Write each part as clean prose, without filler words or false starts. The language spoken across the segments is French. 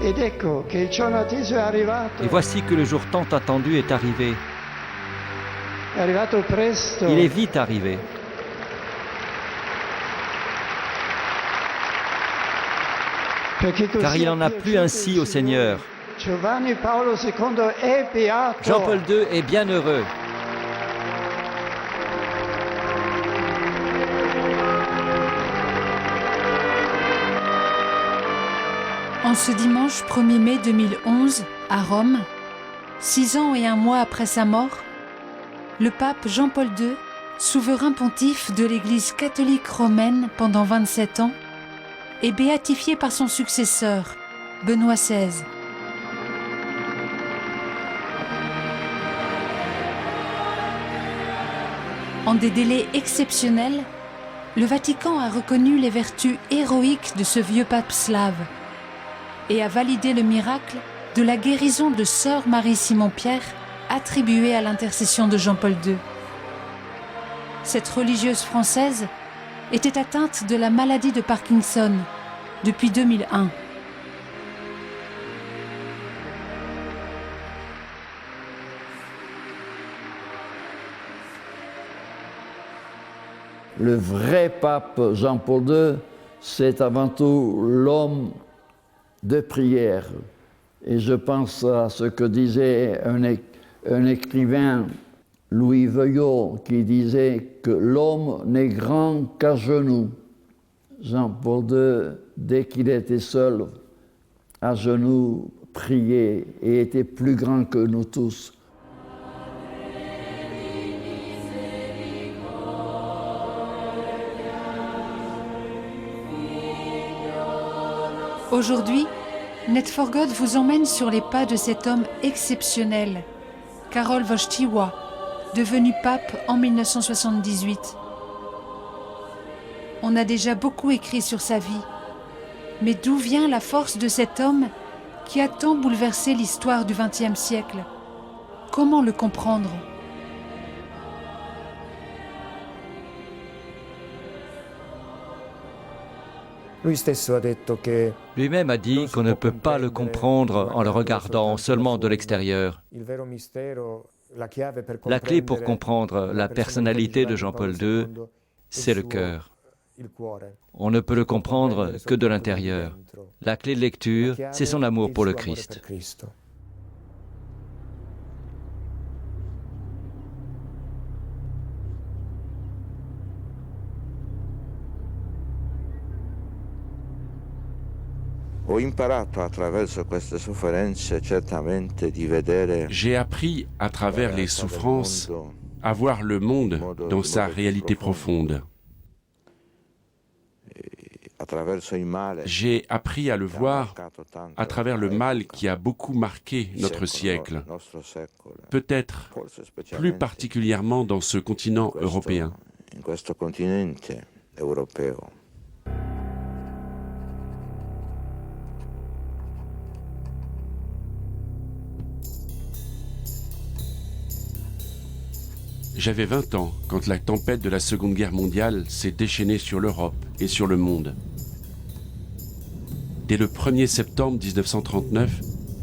Et voici que le jour tant attendu est arrivé. Il est vite arrivé. Car il n'en a plus ainsi au Seigneur. Jean-Paul II est bienheureux. En ce dimanche 1er mai 2011, à Rome, 6 ans et 1 mois après sa mort, le pape Jean-Paul II, souverain pontife de l'Église catholique romaine pendant 27 ans, est béatifié par son successeur, Benoît XVI. En des délais exceptionnels, le Vatican a reconnu les vertus héroïques de ce vieux pape slave et a validé le miracle de la guérison de sœur Marie-Simon-Pierre attribuée à l'intercession de Jean-Paul II. Cette religieuse française était atteinte de la maladie de Parkinson depuis 2001. Le vrai pape Jean-Paul II, c'est avant tout l'homme de prière. Et je pense à ce que disait un écrivain, Louis Veuillot, qui disait que l'homme n'est grand qu'à genoux. Jean-Paul II, dès qu'il était seul, à genoux, priait et était plus grand que nous tous. Aujourd'hui, Net for God vous emmène sur les pas de cet homme exceptionnel, Karol Wojtyła, devenu pape en 1978. On a déjà beaucoup écrit sur sa vie, mais d'où vient la force de cet homme qui a tant bouleversé l'histoire du XXe siècle? Comment le comprendre? Lui-même a dit qu'on ne peut pas le comprendre en le regardant seulement de l'extérieur. La clé pour comprendre la personnalité de Jean-Paul II, c'est le cœur. On ne peut le comprendre que de l'intérieur. La clé de lecture, c'est son amour pour le Christ. J'ai appris à travers les souffrances à voir le monde dans sa réalité profonde. J'ai appris à le voir à travers le mal qui a beaucoup marqué notre siècle, peut-être plus particulièrement dans ce continent européen. J'avais 20 ans quand la tempête de la Seconde Guerre mondiale s'est déchaînée sur l'Europe et sur le monde. Dès le 1er septembre 1939,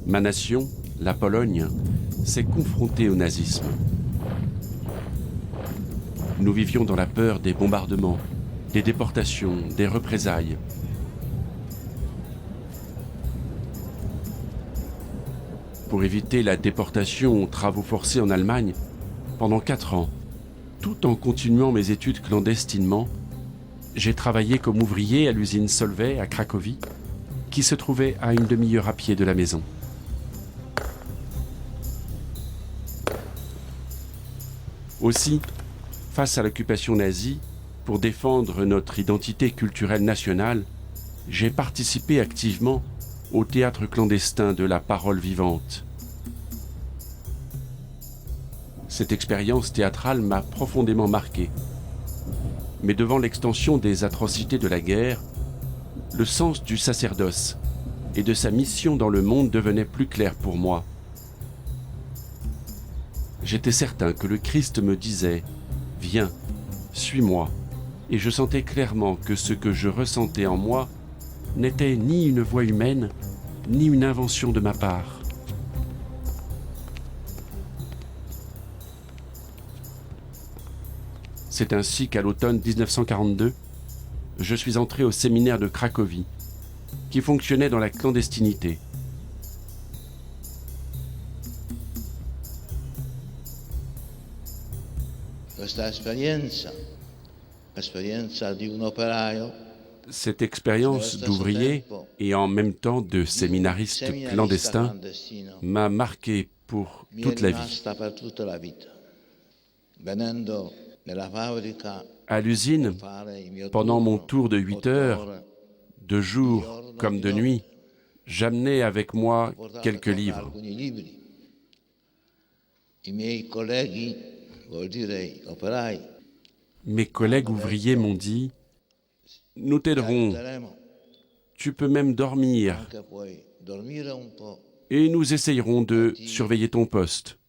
ma nation, la Pologne, s'est confrontée au nazisme. Nous vivions dans la peur des bombardements, des déportations, des représailles. Pour éviter la déportation aux travaux forcés en Allemagne, pendant 4 ans, tout en continuant mes études clandestinement, j'ai travaillé comme ouvrier à l'usine Solvay à Cracovie, qui se trouvait à une demi-heure à pied de la maison. Aussi, face à l'occupation nazie, pour défendre notre identité culturelle nationale, j'ai participé activement au théâtre clandestin de la parole vivante. Cette expérience théâtrale m'a profondément marqué. Mais devant l'extension des atrocités de la guerre, le sens du sacerdoce et de sa mission dans le monde devenait plus clair pour moi. J'étais certain que le Christ me disait « Viens, suis-moi » et je sentais clairement que ce que je ressentais en moi n'était ni une voix humaine, ni une invention de ma part. C'est ainsi qu'à l'automne 1942, je suis entré au séminaire de Cracovie, qui fonctionnait dans la clandestinité. Cette expérience d'ouvrier et en même temps de séminariste clandestin m'a marqué pour toute la vie. À l'usine, pendant mon tour de 8 heures, de jour comme de nuit, j'amenais avec moi quelques livres. Mes collègues ouvriers m'ont dit « Nous t'aiderons, tu peux même dormir et nous essayerons de surveiller ton poste. »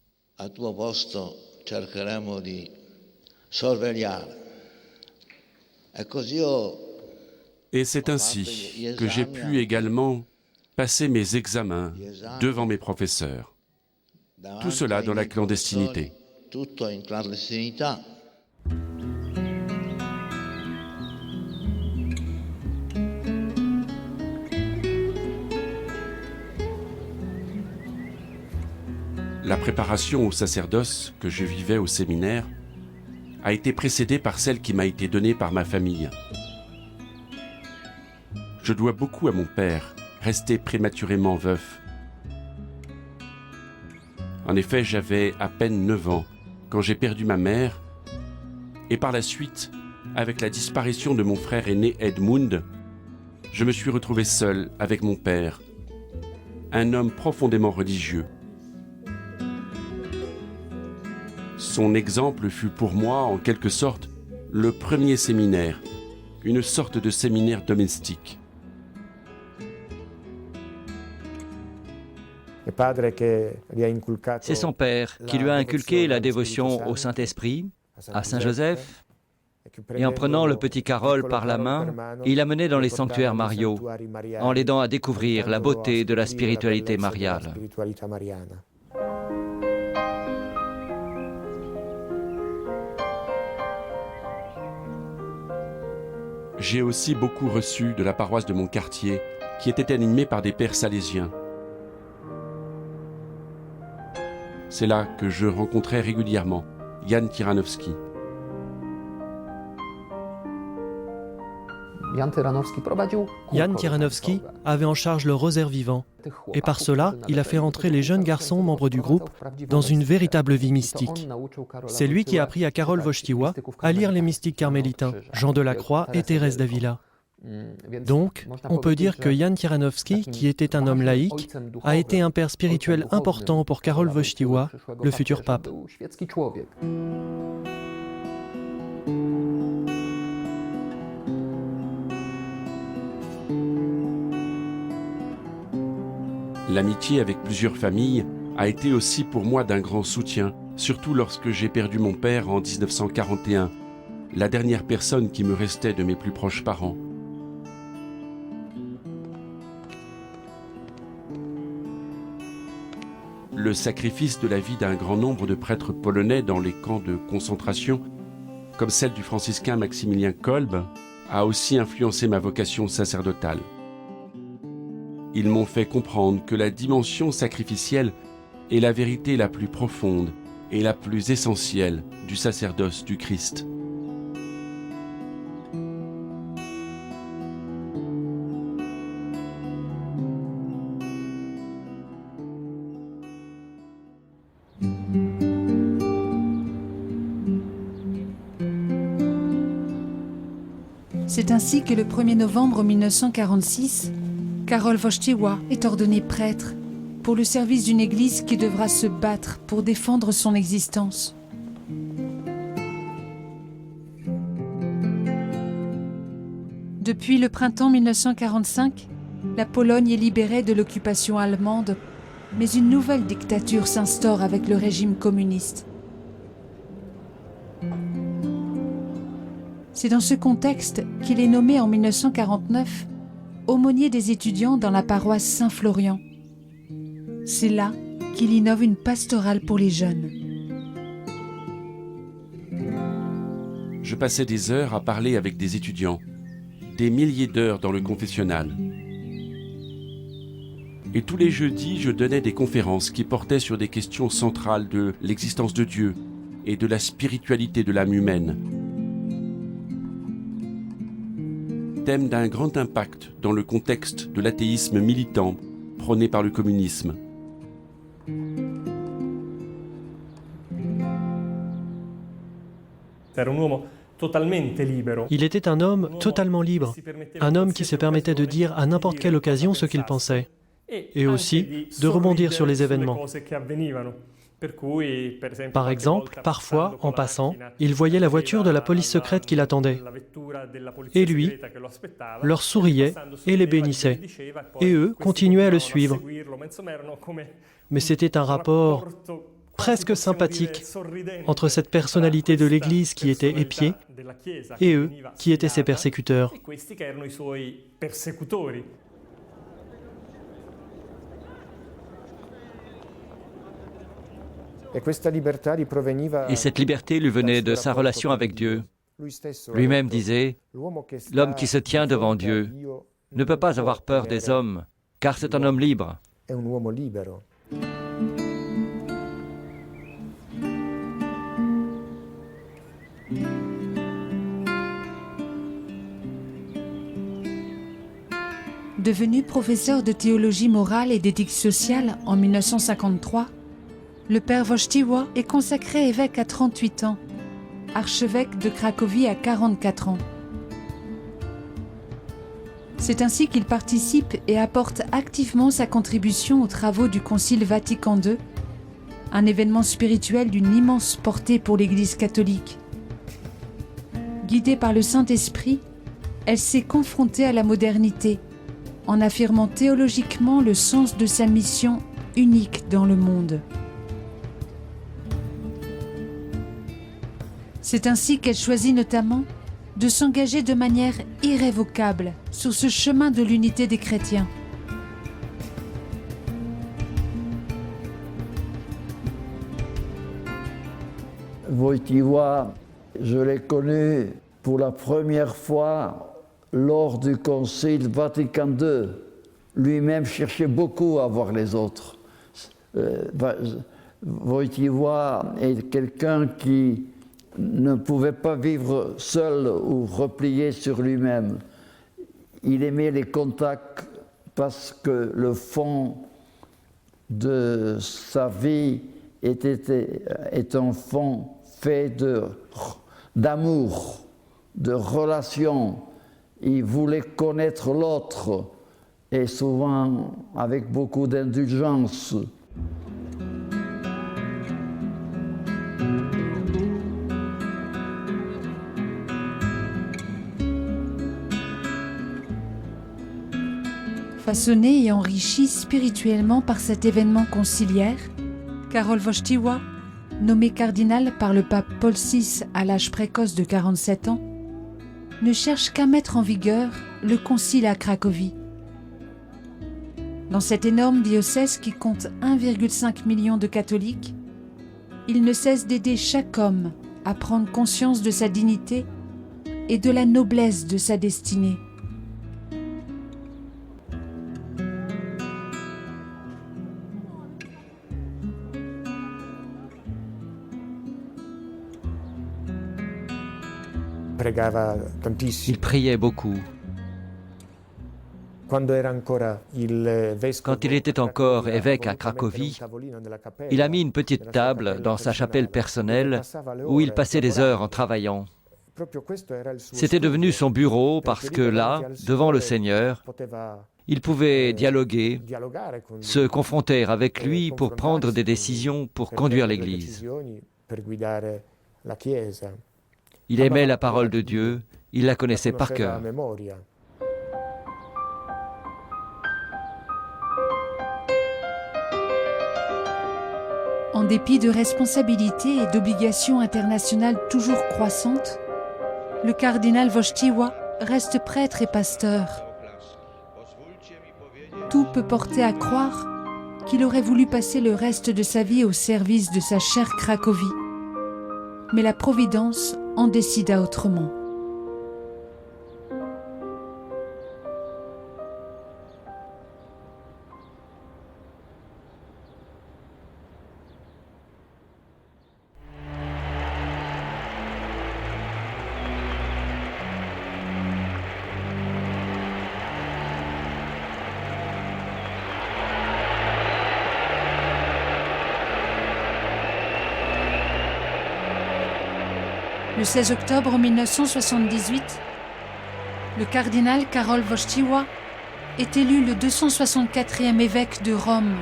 Et c'est ainsi que j'ai pu également passer mes examens devant mes professeurs. Tout cela dans la clandestinité. La préparation au sacerdoce que je vivais au séminaire a été précédée par celle qui m'a été donnée par ma famille. Je dois beaucoup à mon père, resté prématurément veuf. En effet, j'avais à peine 9 ans quand j'ai perdu ma mère, et par la suite, avec la disparition de mon frère aîné Edmund, je me suis retrouvé seul avec mon père, un homme profondément religieux. Son exemple fut pour moi, en quelque sorte, le premier séminaire, une sorte de séminaire domestique. C'est son père qui lui a inculqué la dévotion au Saint-Esprit, à Saint Joseph, et en prenant le petit Carole par la main, il l'a mené dans les sanctuaires mariaux, en l'aidant à découvrir la beauté de la spiritualité mariale. J'ai aussi beaucoup reçu de la paroisse de mon quartier, qui était animée par des pères salésiens. C'est là que je rencontrais régulièrement Jan Tyranowski. Jan Tyranowski avait en charge le rosaire vivant, et par cela, il a fait entrer les jeunes garçons membres du groupe dans une véritable vie mystique. C'est lui qui a appris à Karol Wojtyła à lire les mystiques carmélitains, Jean de la Croix et Thérèse d'Avila. Donc, on peut dire que Jan Tyranowski, qui était un homme laïque, a été un père spirituel important pour Karol Wojtyła, le futur pape. L'amitié avec plusieurs familles a été aussi pour moi d'un grand soutien, surtout lorsque j'ai perdu mon père en 1941, la dernière personne qui me restait de mes plus proches parents. Le sacrifice de la vie d'un grand nombre de prêtres polonais dans les camps de concentration, comme celle du franciscain Maximilien Kolbe, a aussi influencé ma vocation sacerdotale. Ils m'ont fait comprendre que la dimension sacrificielle est la vérité la plus profonde et la plus essentielle du sacerdoce du Christ. C'est ainsi que le 1er novembre 1946, Karol Wojtyła est ordonné prêtre pour le service d'une église qui devra se battre pour défendre son existence. Depuis le printemps 1945, la Pologne est libérée de l'occupation allemande, mais une nouvelle dictature s'instaure avec le régime communiste. C'est dans ce contexte qu'il est nommé en 1949 aumônier des étudiants dans la paroisse Saint-Florian. C'est là qu'il innove une pastorale pour les jeunes. Je passais des heures à parler avec des étudiants, des milliers d'heures dans le confessionnal. Et tous les jeudis, je donnais des conférences qui portaient sur des questions centrales de l'existence de Dieu et de la spiritualité de l'âme humaine. Thème d'un grand impact dans le contexte de l'athéisme militant prôné par le communisme. Il était un homme totalement libre, un homme qui se permettait de dire à n'importe quelle occasion ce qu'il pensait, et aussi de rebondir sur les événements. Par exemple, parfois, en passant, il voyait la voiture de la police secrète qui l'attendait. Et lui leur souriait et les bénissait. Et eux continuaient à le suivre. Mais c'était un rapport presque sympathique entre cette personnalité de l'Église qui était épiée et eux qui étaient ses persécuteurs. Et cette liberté lui venait de sa relation avec Dieu. Lui-même disait, « L'homme qui se tient devant Dieu ne peut pas avoir peur des hommes, car c'est un homme libre. » Devenu professeur de théologie morale et d'éthique sociale en 1953, le père Wojtyła est consacré évêque à 38 ans, archevêque de Cracovie à 44 ans. C'est ainsi qu'il participe et apporte activement sa contribution aux travaux du Concile Vatican II, un événement spirituel d'une immense portée pour l'Église catholique. Guidée par le Saint-Esprit, elle s'est confrontée à la modernité, en affirmant théologiquement le sens de sa mission unique dans le monde. C'est ainsi qu'elle choisit notamment de s'engager de manière irrévocable sur ce chemin de l'unité des chrétiens. Wojtyła, je l'ai connu pour la première fois lors du Concile Vatican II. Lui-même cherchait beaucoup à voir les autres. Wojtyła est quelqu'un qui ne pouvait pas vivre seul ou replié sur lui-même. Il aimait les contacts parce que le fond de sa vie est un fond fait d'amour, de relations. Il voulait connaître l'autre et souvent avec beaucoup d'indulgence. Façonné et enrichi spirituellement par cet événement conciliaire, Karol Wojtyła, nommé cardinal par le pape Paul VI à l'âge précoce de 47 ans, ne cherche qu'à mettre en vigueur le concile à Cracovie. Dans cet énorme diocèse qui compte 1,5 million de catholiques, il ne cesse d'aider chaque homme à prendre conscience de sa dignité et de la noblesse de sa destinée. Il priait beaucoup. Quand il était encore évêque à Cracovie, il a mis une petite table dans sa chapelle personnelle où il passait des heures en travaillant. C'était devenu son bureau parce que là, devant le Seigneur, il pouvait dialoguer, se confronter avec lui pour prendre des décisions pour conduire l'Église. Il aimait la parole de Dieu, il la connaissait par cœur. En dépit de responsabilités et d'obligations internationales toujours croissantes, le cardinal Wojtyła reste prêtre et pasteur. Tout peut porter à croire qu'il aurait voulu passer le reste de sa vie au service de sa chère Cracovie. Mais la Providence en décida autrement. Le 16 octobre 1978, le cardinal Karol Wojtyła est élu le 264e évêque de Rome,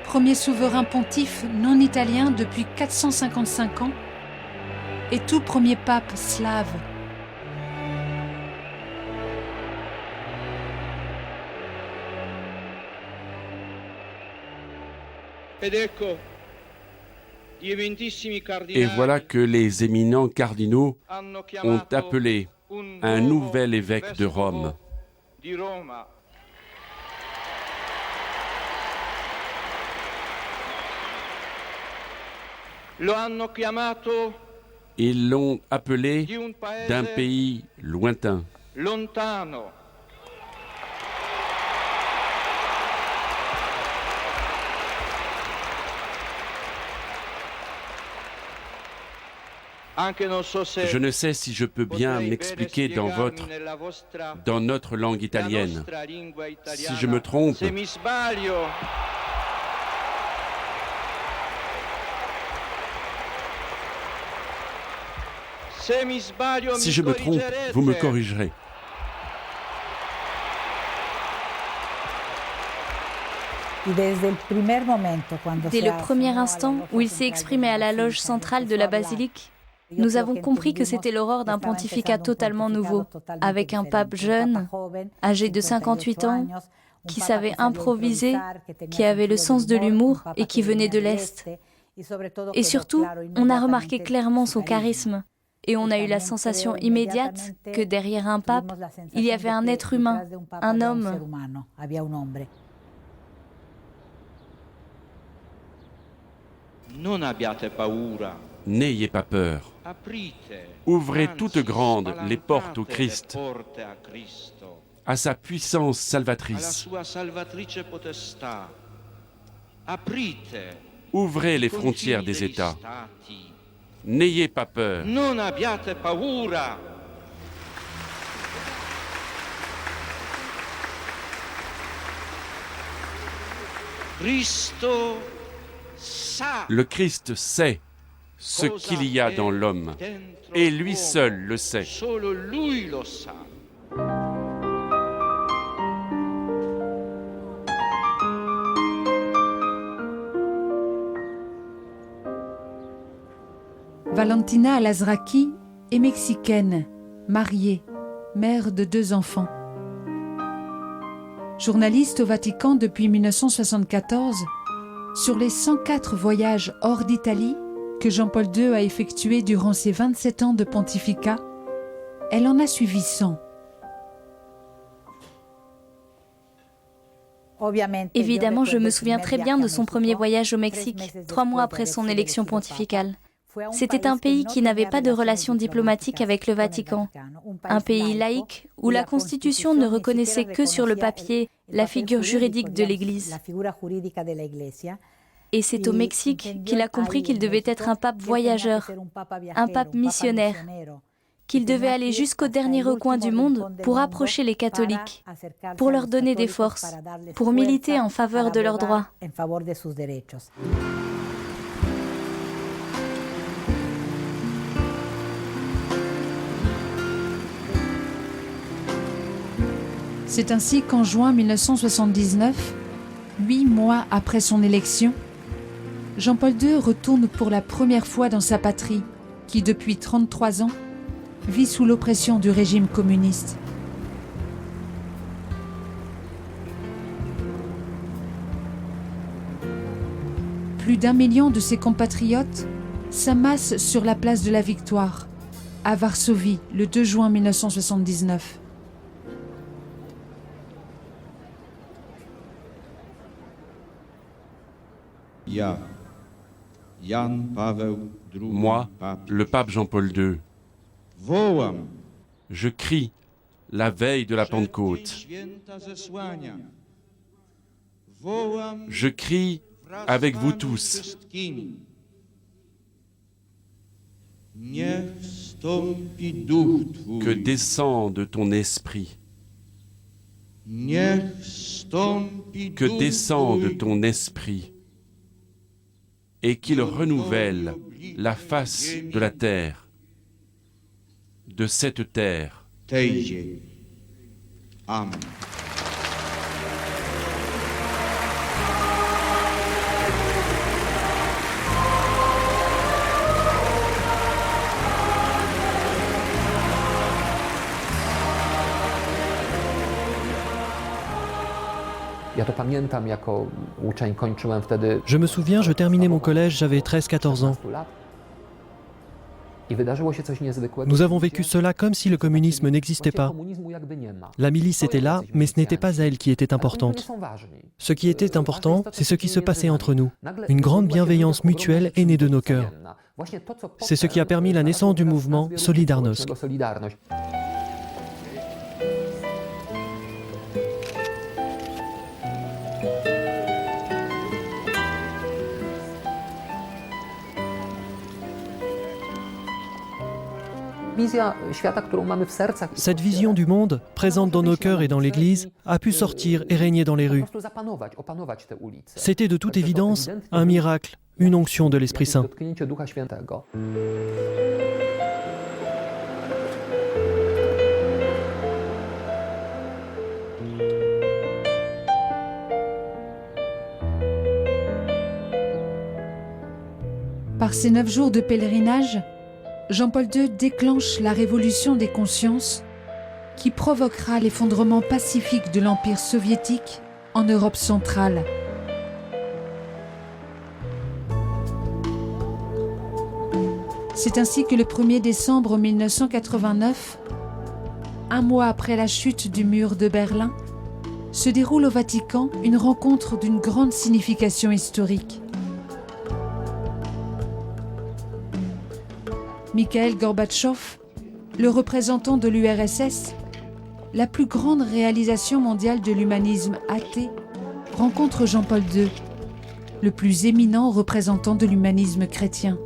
premier souverain pontife non italien depuis 455 ans et tout premier pape slave. Et voilà que les éminents cardinaux ont appelé un nouvel évêque de Rome. Ils l'ont appelé d'un pays lointain. Je ne sais si je peux bien m'expliquer dans notre langue italienne. Si je me trompe, vous me corrigerez. Dès le premier instant où il s'est exprimé à la loge centrale de la basilique, nous avons compris que c'était l'aurore d'un pontificat totalement nouveau, avec un pape jeune, âgé de 58 ans, qui savait improviser, qui avait le sens de l'humour et qui venait de l'Est. Et surtout, on a remarqué clairement son charisme. Et on a eu la sensation immédiate que derrière un pape, il y avait un être humain, un homme. N'ayez pas peur. Ouvrez toutes grandes les portes au Christ, à sa puissance salvatrice. Ouvrez les frontières des États. N'ayez pas peur. Le Christ sait ce qu'il y a dans l'homme, et lui seul le sait. Valentina Alazraqui est mexicaine, mariée, mère de 2 enfants. Journaliste au Vatican depuis 1974, sur les 104 voyages hors d'Italie que Jean-Paul II a effectués durant ses 27 ans de pontificat, elle en a suivi 100. Évidemment, je me souviens très bien de son premier voyage au Mexique, 3 mois après son élection pontificale. C'était un pays qui n'avait pas de relations diplomatiques avec le Vatican, un pays laïque où la Constitution ne reconnaissait que sur le papier la figure juridique de l'Église. Et c'est au Mexique qu'il a compris qu'il devait être un pape voyageur, un pape missionnaire, qu'il devait aller jusqu'au dernier recoin du monde pour approcher les catholiques, pour leur donner des forces, pour militer en faveur de leurs droits. C'est ainsi qu'en juin 1979, 8 mois après son élection, Jean-Paul II retourne pour la première fois dans sa patrie, qui depuis 33 ans vit sous l'oppression du régime communiste. Plus d'1 million de ses compatriotes s'amassent sur la place de la Victoire, à Varsovie, le 2 juin 1979. Moi, le pape Jean-Paul II, je crie la veille de la Pentecôte. Je crie avec vous tous. Que descende ton esprit. Que descende ton esprit et qu'il renouvelle la face de la terre, de cette terre. Amen. Je me souviens, je terminais mon collège, j'avais 13-14 ans. Nous avons vécu cela comme si le communisme n'existait pas. La milice était là, mais ce n'était pas elle qui était importante. Ce qui était important, c'est ce qui se passait entre nous. Une grande bienveillance mutuelle est née de nos cœurs. C'est ce qui a permis la naissance du mouvement Solidarność. Cette vision du monde, présente dans nos cœurs et dans l'Église, a pu sortir et régner dans les rues. C'était de toute évidence un miracle, une onction de l'Esprit Saint. Par ces 9 jours de pèlerinage, Jean-Paul II déclenche la révolution des consciences qui provoquera l'effondrement pacifique de l'Empire soviétique en Europe centrale. C'est ainsi que le 1er décembre 1989, un mois après la chute du mur de Berlin, se déroule au Vatican une rencontre d'une grande signification historique. Mikhaïl Gorbatchev, le représentant de l'URSS, la plus grande réalisation mondiale de l'humanisme athée, rencontre Jean-Paul II, le plus éminent représentant de l'humanisme chrétien.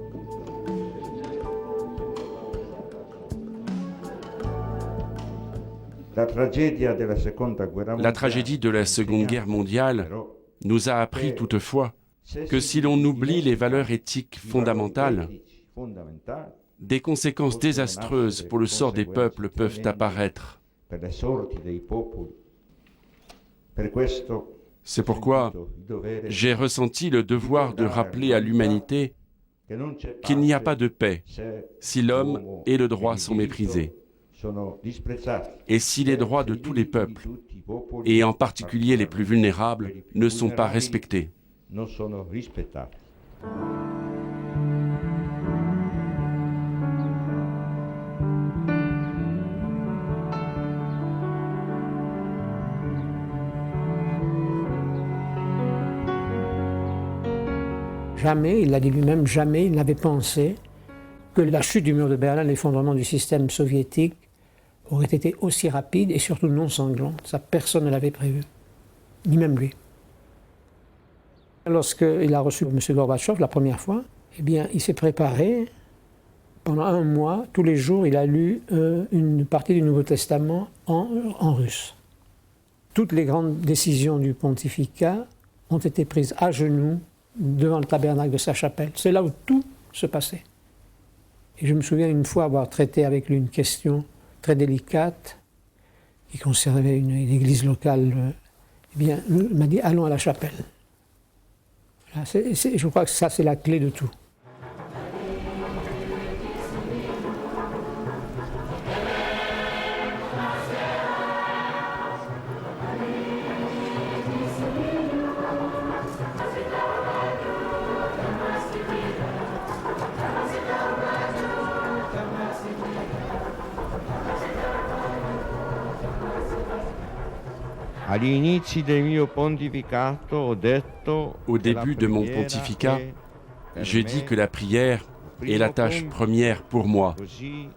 La tragédie de la Seconde Guerre mondiale nous a appris toutefois que si l'on oublie les valeurs éthiques fondamentales, des conséquences désastreuses pour le sort des peuples peuvent apparaître. C'est pourquoi j'ai ressenti le devoir de rappeler à l'humanité qu'il n'y a pas de paix si l'homme et le droit sont méprisés, et si les droits de tous les peuples, et en particulier les plus vulnérables, ne sont pas respectés. Jamais, il l'a dit lui-même, jamais il n'avait pensé que la chute du mur de Berlin, l'effondrement du système soviétique, aurait été aussi rapide et surtout non sanglante. Ça, personne ne l'avait prévu, ni même lui. Lorsqu'il a reçu M. Gorbatchev la première fois, eh bien, il s'est préparé. Pendant un mois, tous les jours, il a lu une partie du Nouveau Testament en russe. Toutes les grandes décisions du pontificat ont été prises à genoux devant le tabernacle de sa chapelle. C'est là où tout se passait. Et je me souviens une fois avoir traité avec lui une question très délicate qui concernait une église locale. Eh bien, il m'a dit « allons à la chapelle ». Je crois que ça, c'est la clé de tout. Au début de mon pontificat, je dis que la prière est la tâche première pour moi,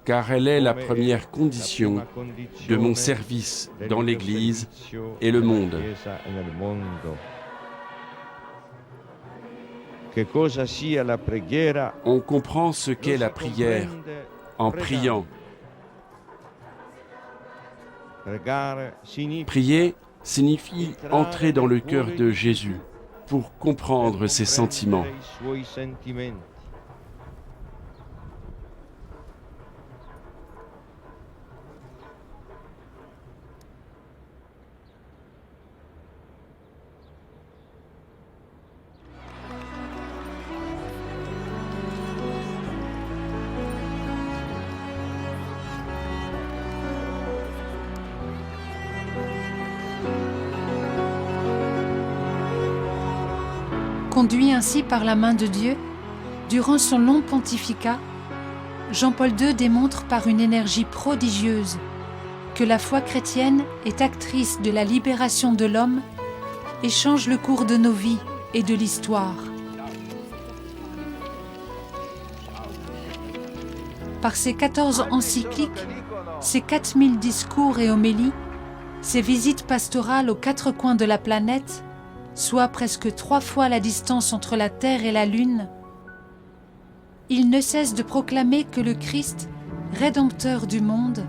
car elle est la première condition de mon service dans l'Église et le monde. On comprend ce qu'est la prière en priant. Prier signifie entrer dans le cœur de Jésus pour comprendre ses sentiments. Conduit ainsi par la main de Dieu, durant son long pontificat, Jean-Paul II démontre par une énergie prodigieuse que la foi chrétienne est actrice de la libération de l'homme et change le cours de nos vies et de l'histoire. Par ses 14 encycliques, ses 4000 discours et homélies, ses visites pastorales aux 4 coins de la planète, soit presque 3 fois la distance entre la Terre et la Lune, il ne cesse de proclamer que le Christ, Rédempteur du monde,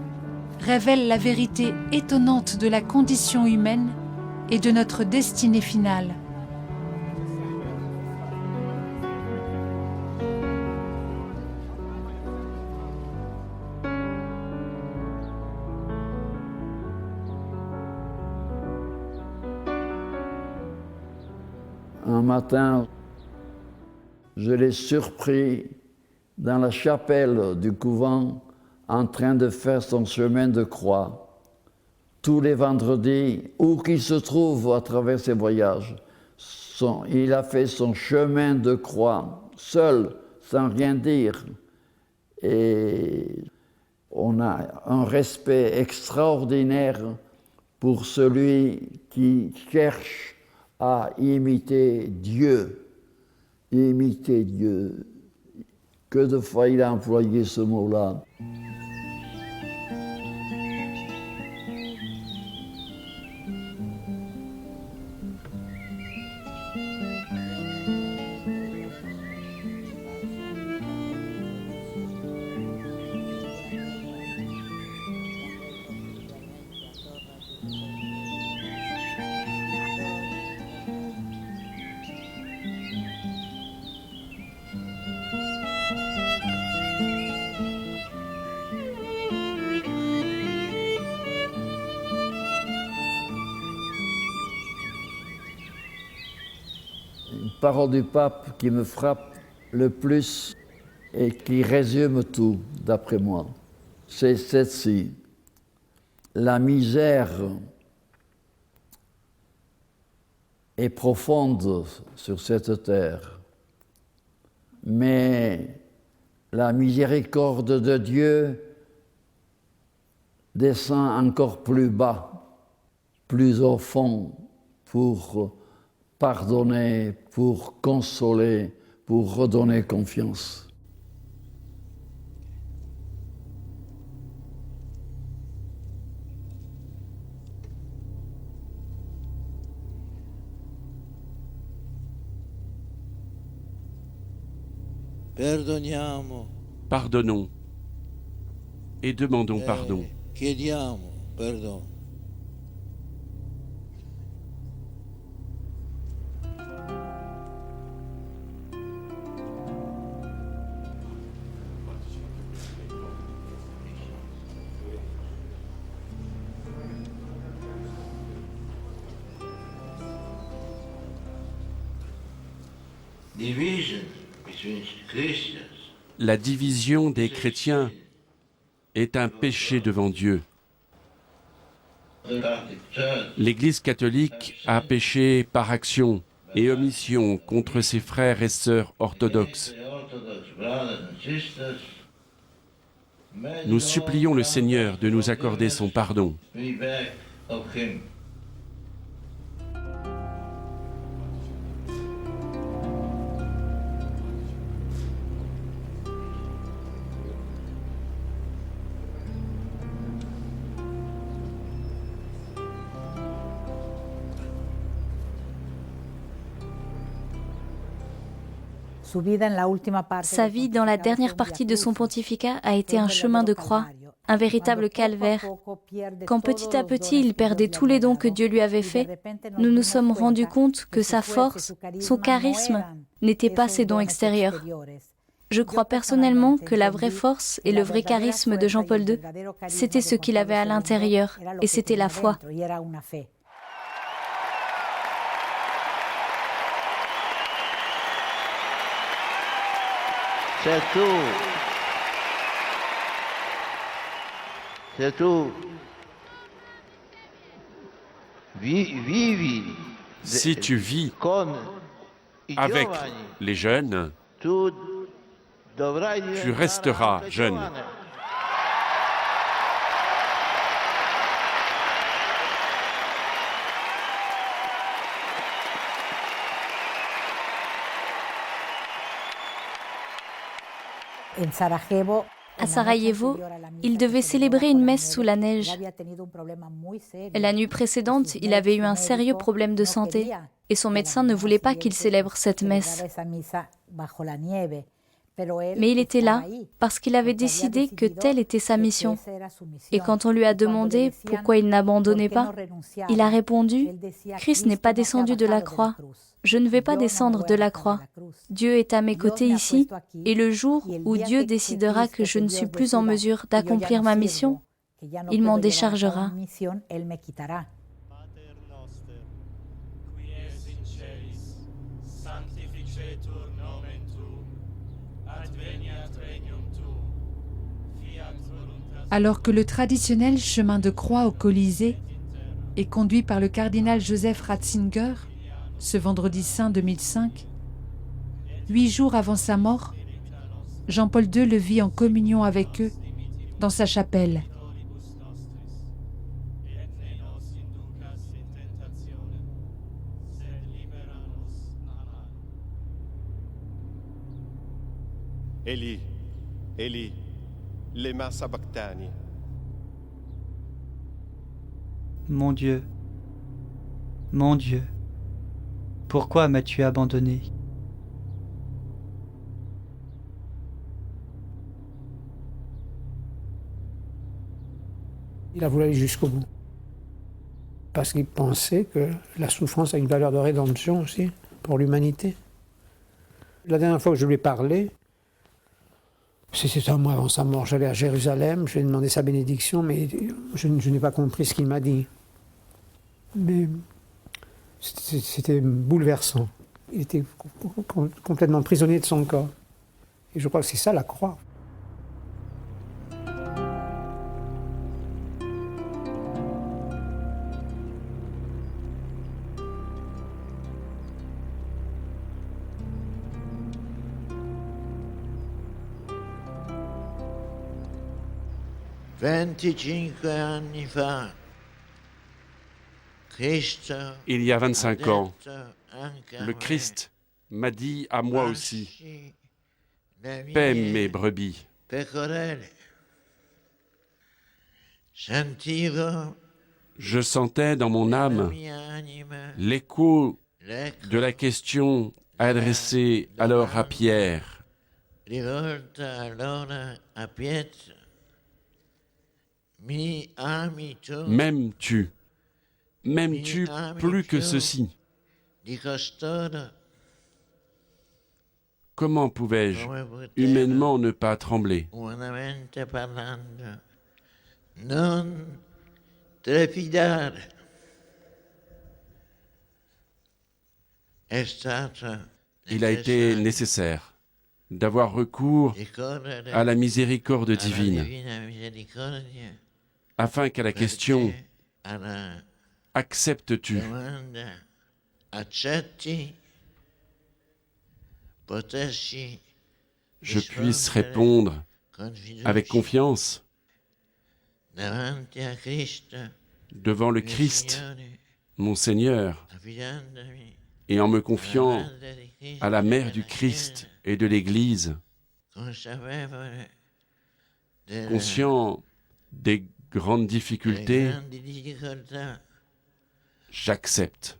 révèle la vérité étonnante de la condition humaine et de notre destinée finale. Un matin, je l'ai surpris dans la chapelle du couvent en train de faire son chemin de croix. Tous les vendredis, où qu'il se trouve à travers ses voyages, il a fait son chemin de croix, seul, sans rien dire. Et on a un respect extraordinaire pour celui qui cherche à imiter Dieu. Imiter Dieu. Que de fois il a employé ce mot-là. Parole du pape qui me frappe le plus et qui résume tout, d'après moi, c'est celle-ci. La misère est profonde sur cette terre, mais la miséricorde de Dieu descend encore plus bas, plus au fond, pour pardonner, pour consoler, pour redonner confiance. Pardonnons et demandons pardon. Chiediamo perdono. La division des chrétiens est un péché devant Dieu. L'Église catholique a péché par action et omission contre ses frères et sœurs orthodoxes. Nous supplions le Seigneur de nous accorder son pardon. Sa vie dans la dernière partie de son pontificat a été un chemin de croix, un véritable calvaire. Quand petit à petit il perdait tous les dons que Dieu lui avait faits, nous nous sommes rendus compte que sa force, son charisme, n'étaient pas ses dons extérieurs. Je crois personnellement que la vraie force et le vrai charisme de Jean-Paul II, c'était ce qu'il avait à l'intérieur, et c'était la foi. C'est tout. Vivi. Si tu vis avec les jeunes, tu resteras jeune. À Sarajevo, il devait célébrer une messe sous la neige. La nuit précédente, il avait eu un sérieux problème de santé et son médecin ne voulait pas qu'il célèbre cette messe. Mais il était là parce qu'il avait décidé que telle était sa mission. Et quand on lui a demandé pourquoi il n'abandonnait pas, il a répondu « Christ n'est pas descendu de la croix. Je ne vais pas descendre de la croix. Dieu est à mes côtés ici, et le jour où Dieu décidera que je ne suis plus en mesure d'accomplir ma mission, il m'en déchargera. » Alors que le traditionnel chemin de croix au Colisée est conduit par le cardinal Joseph Ratzinger, ce vendredi saint 2005, 8 jours avant sa mort, Jean-Paul II le vit en communion avec eux dans sa chapelle. Eli, Eli, lema sabachthani. Mon Dieu, pourquoi m'as-tu abandonné? Il a voulu aller jusqu'au bout. Parce qu'il pensait que la souffrance a une valeur de rédemption aussi pour l'humanité. La dernière fois que je lui ai parlé, c'était un mois avant sa mort. J'allais à Jérusalem, je lui ai demandé sa bénédiction, mais je n'ai pas compris ce qu'il m'a dit. Mais c'était bouleversant. Il était complètement prisonnier de son corps. Et je crois que c'est ça la croix. Il y a 25 ans, le Christ m'a dit à moi aussi, « Paie mes brebis ». Je sentais dans mon âme l'écho de la question adressée alors à Pierre. M'aimes-tu plus que ceci? Comment pouvais-je humainement ne pas trembler? Il a été nécessaire d'avoir recours à la miséricorde divine, afin qu'à la question « Acceptes-tu » je puisse répondre avec confiance devant le Christ, mon Seigneur, et en me confiant à la mère du Christ et de l'Église, conscient des grandes difficultés, j'accepte.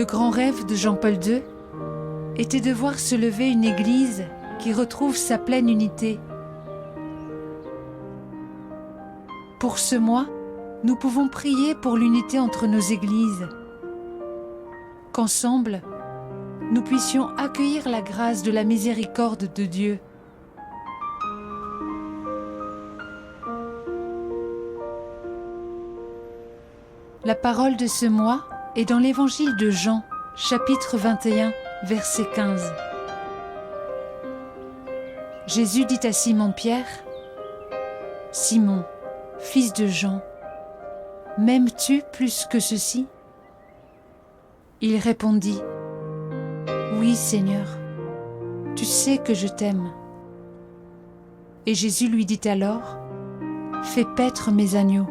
Le grand rêve de Jean-Paul II était de voir se lever une Église qui retrouve sa pleine unité. Pour ce mois, nous pouvons prier pour l'unité entre nos églises, qu'ensemble, nous puissions accueillir la grâce de la miséricorde de Dieu. La parole de ce mois est dans l'Évangile de Jean, chapitre 21, verset 15. Jésus dit à Simon-Pierre, « Simon, fils de Jean, m'aimes-tu plus que ceci ?» Il répondit, « Oui, Seigneur, tu sais que je t'aime. » Et Jésus lui dit alors, « Fais paître mes agneaux. »